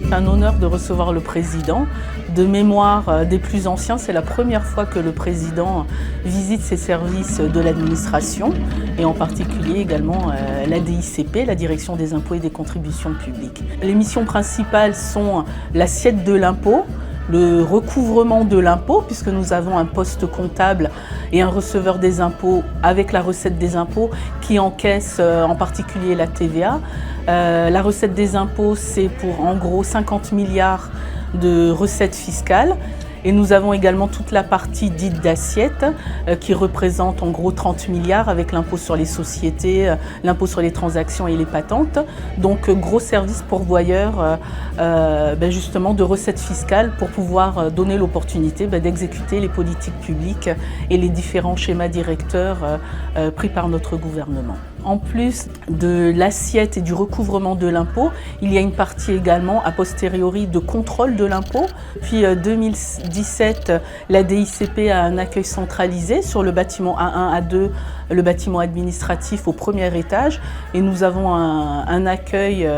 C'est un honneur de recevoir le président. De mémoire des plus anciens, c'est la première fois que le président visite ces services de l'administration et en particulier également la DICP, la Direction des impôts et des contributions publiques. Les missions principales sont l'assiette de l'impôt, le recouvrement de l'impôt, puisque nous avons un poste comptable et un receveur des impôts avec la recette des impôts qui encaisse en particulier la TVA. La recette des impôts, c'est pour en gros 50 milliards de recettes fiscales. Et nous avons également toute la partie dite d'assiette qui représente en gros 30 milliards avec l'impôt sur les sociétés, l'impôt sur les transactions et les patentes. Donc gros service pourvoyeur justement de recettes fiscales pour pouvoir donner l'opportunité d'exécuter les politiques publiques et les différents schémas directeurs pris par notre gouvernement. En plus de l'assiette et du recouvrement de l'impôt, il y a une partie également a posteriori de contrôle de l'impôt. Puis 2017, la DICP a un accueil centralisé sur le bâtiment A1, A2, le bâtiment administratif au premier étage. Et nous avons un accueil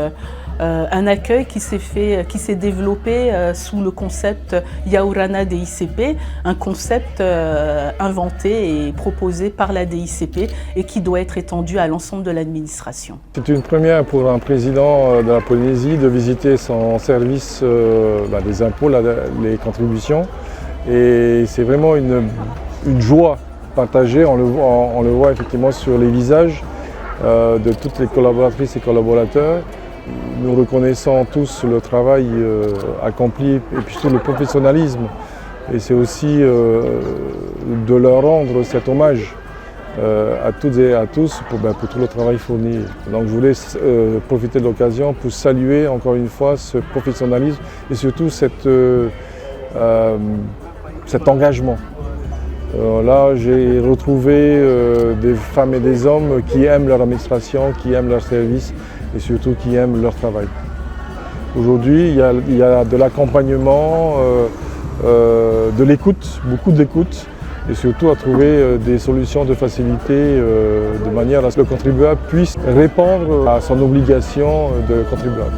qui s'est développé sous le concept Yaourana DICP, un concept inventé et proposé par la DICP et qui doit être étendu à l'ensemble de l'administration. C'est une première pour un président de la Polynésie de visiter son service des impôts, les contributions. Et c'est vraiment une joie partagée, on le voit effectivement sur les visages de toutes les collaboratrices et collaborateurs. Nous reconnaissons tous le travail accompli et puis surtout le professionnalisme. Et c'est aussi de leur rendre cet hommage à toutes et à tous pour tout le travail fourni. Donc je voulais profiter de l'occasion pour saluer encore une fois ce professionnalisme et surtout cet engagement. Là, j'ai retrouvé des femmes et des hommes qui aiment leur administration, qui aiment leur service et surtout qui aiment leur travail. Aujourd'hui, il y a de l'accompagnement, de l'écoute, beaucoup d'écoute et surtout à trouver des solutions de facilité de manière à ce que le contribuable puisse répondre à son obligation de contribuable.